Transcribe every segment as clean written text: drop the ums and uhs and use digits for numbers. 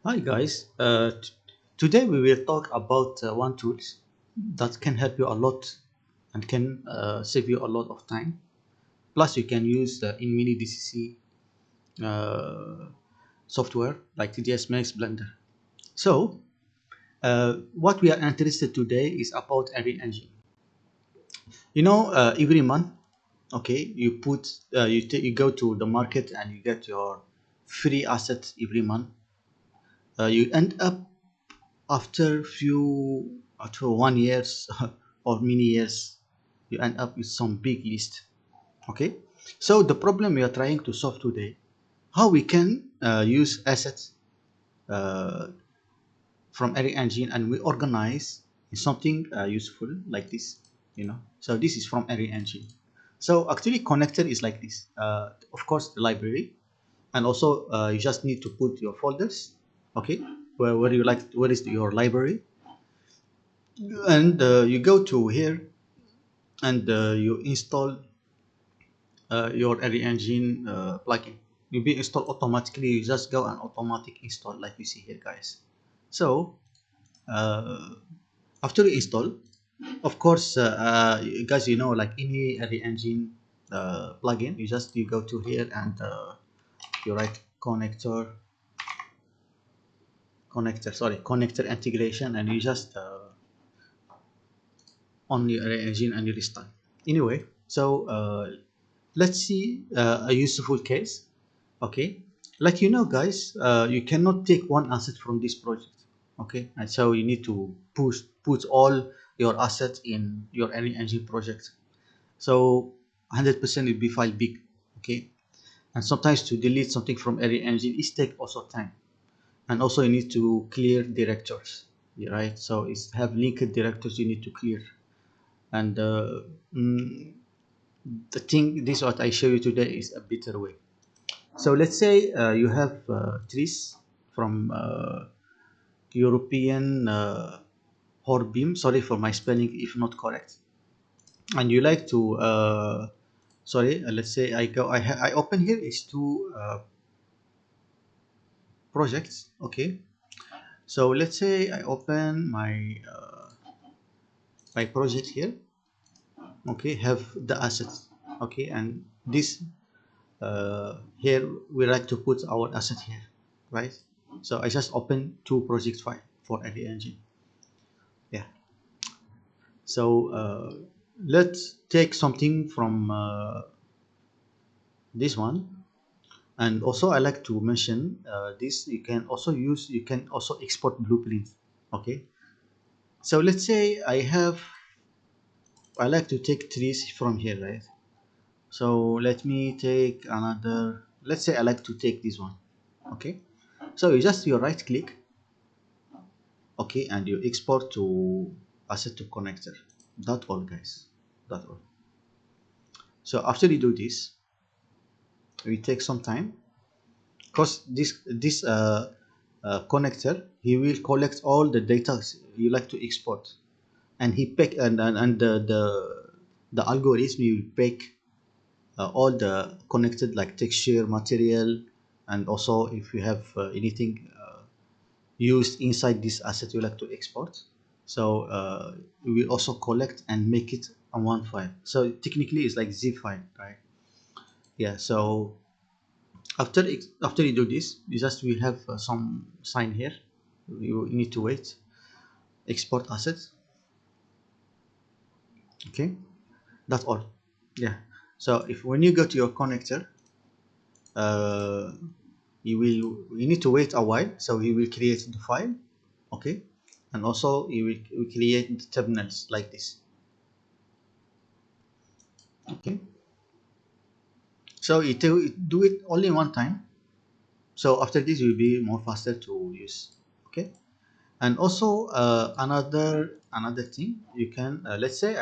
Hi guys, today we will talk about one tool that can help you a lot and can save you a lot of time. Plus, you can use in mini DCC software like TDS Max Blender. So, what we are interested today is about every engine. Every month, okay, you go to the market and you get your free assets every month. You end up after 1 years or many years, you end up with some big list. Okay, so the problem we are trying to solve today, how we can use assets uh, from every engine and we organize in something useful like this. So this is from every engine. So actually connector is like this, of course the library, and also you just need to put your folders. Okay, where is your library, and you go to here and you install your Array Engine plugin. Will be installed automatically. You just go and automatic install like you see here, guys. So uh, after you install, of course, guys, like any Array Engine plugin, you go to here and you write connector integration, and you just on your Array Engine and you restart. Anyway, so let's see a useful case. Okay, like guys, you cannot take one asset from this project. Okay, and so you need to put all your assets in your any engine project. So 100% will be file big. Okay, and sometimes to delete something from any engine it take also time, and also you need to clear directors. Yeah, right, so it's have linked directors you need to clear. And mm, the thing this what I show you today is a better way. So let's say you have trees from European hornbeam. Sorry for my spelling if not correct. And you like to let's say I open here is two projects. Okay. So let's say I open my project here. Okay, have the assets. Okay, and this here we like to put our asset here, right? So I just open two project file for every engine. Yeah, so let's take something from this one. And also I like to mention this, you can also export blueprints. Okay, so let's say I like to take trees from here, right? So let me take another, let's say I like to take this one. Okay, so you right click. Okay, and you export to asset to connector. That's all, guys. That's all. So after you do this, we take some time because this connector, he will collect all the data you like to export, and he pick and the algorithm will pick all the connected like texture material, and also if you have anything used inside this asset you like to export. So we will also collect and make it on one file. So technically it's like zip file, right? Yeah, so after you do this, you just will have some sign here. You need to wait. Export assets. Okay, that's all. Yeah, so if when you go to your connector, uh, you need to wait a while, so he will create the file. Okay, and also you will create the terminals like this. Okay, so it do it only one time. So after this, it will be more faster to use. Okay, and also another thing you can let's say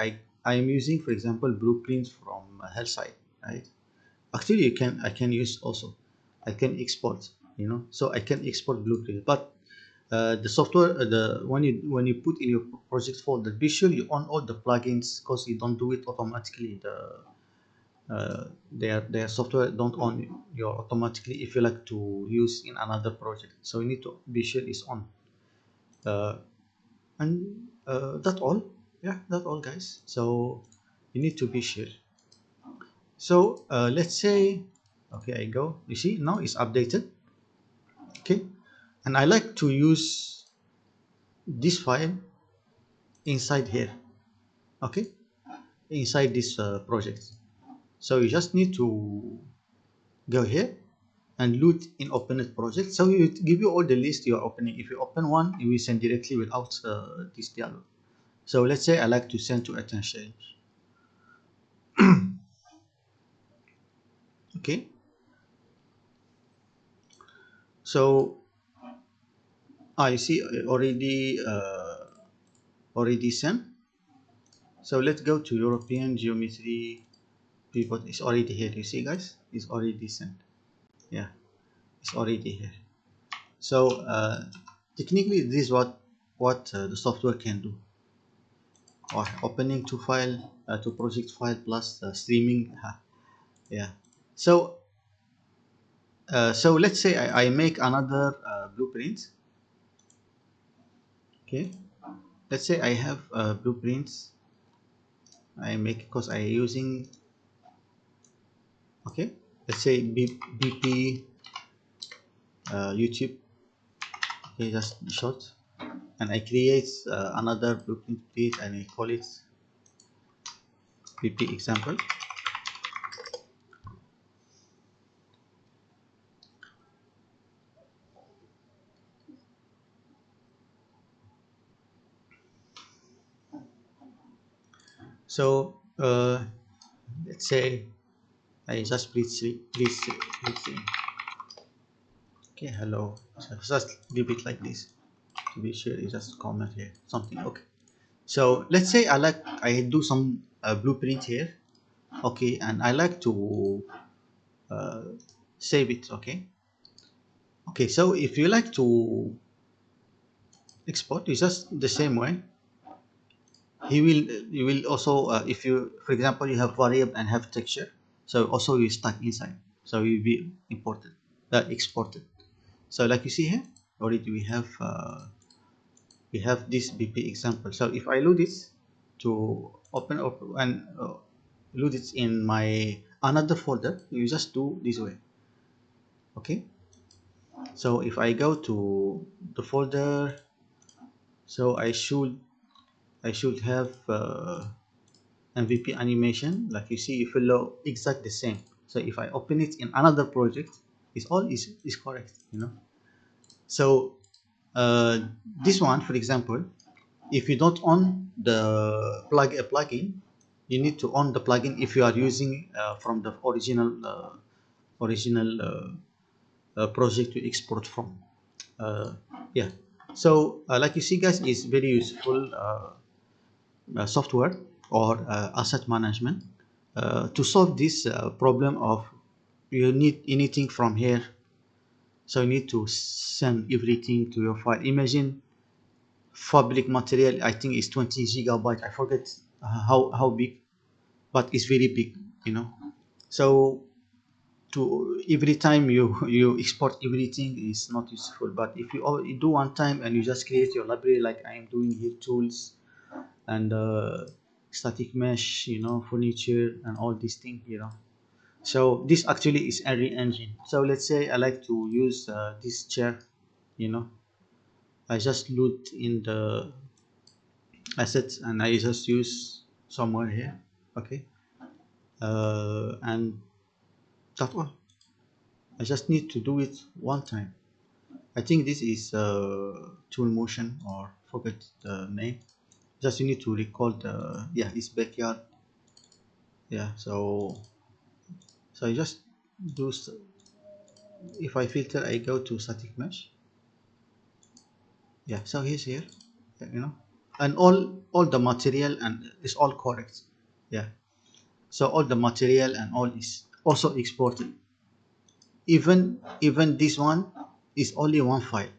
I am using, for example, blueprints from Hellside, right? Actually, I can use also, I can export. So I can export blueprint, but the software the when you put in your project folder, be sure you on all the plugins because you don't do it automatically. their software don't on your automatically if you like to use in another project, so you need to be sure it's on. uh, and That's all. Yeah, that's all guys, so you need to be sure. So let's say, okay, I go, you see now it's updated. Okay, and I like to use this file inside here. Okay, inside this project. So you just need to go here and loot in opened project, so it give you all the list you are opening. If you open one, it will send directly without this dialog. So let's say I like to send to attention. Okay, so I see already sent. So let's go to European geometry pivot. It's already here, you see guys, it's already sent. Yeah, it's already here. So technically this is what the software can do, or opening to file to project file plus streaming. Yeah, so so let's say I make another blueprint. Okay, let's say I have blueprints I make because I using, okay, let's say BP YouTube. Okay, just short, and I create another blueprint page and I call it BP example. So let's say I just please okay, hello. So just leave it like this to be sure. You just comment here something. Okay, so let's say I do some blueprint here. Okay, and I like to uh, save it. Okay, okay, so if you like to export, it's just the same way. You will also if you, for example, you have variable and have texture, so also you stuck inside, so you will be imported exported. So like you see here, already we have this BP example. So if I load this to open up and load it in my another folder, you just do this way. Okay, so if I go to the folder, so I should have MVP animation. Like you see, if you load exact the same. So if I open it in another project, it's all is correct, you know. So this one, for example, if you don't own the plugin, you need to own the plugin if you are using from the original project to export from. uh, yeah, so like you see guys, it's very useful software or asset management to solve this problem of you need anything from here, so you need to send everything to your file. Imagine public material, I think it's 20 gigabyte, I forget how big, but it's very big, you know. So to every time you export everything is not useful, but if you do one time and you just create your library like I am doing here, tools and static mesh, you know, furniture and all these things, you know. So this actually is every engine. So let's say I like to use this chair, you know. I just load in the assets and I just use somewhere here. Okay, and that's all. I just need to do it one time. I think this is tool motion, or forget the name. Just you need to recall the, yeah, it's backyard. Yeah, so I just do if I filter, I go to static mesh. Yeah, so he's here, you know, and all the material and it's all correct. Yeah, so all the material and all is also exported. Even this one is only one file.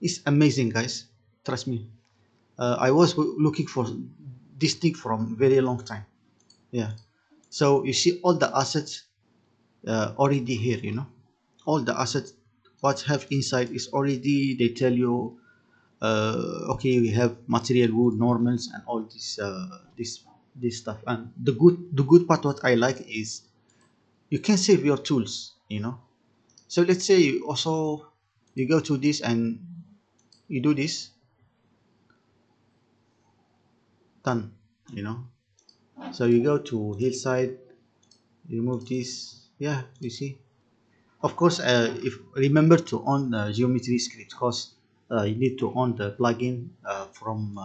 It's amazing guys, trust me. I was looking for this thing from very long time. Yeah, So you see all the assets already here, all the assets what have inside is already, they tell you, okay, we have material, wood, normals, and all this stuff. And the good part what I like is you can save your tools. So let's say you also, you go to this and you do this, done. you know so you go to hillside, you move this, yeah, you see. Of course, if remember to on geometry script, because you need to on the plugin from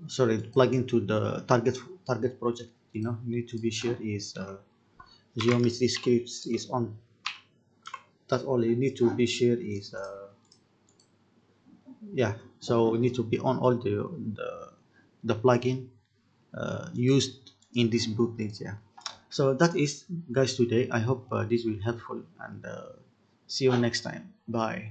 sorry, plugin to the target project. You need to be sure is geometry scripts is on. That's all you need to be sure is yeah. So we need to be on all the plugin used in this booklet. Yeah. So that is, guys, today. I hope this will helpful, and see you next time. Bye.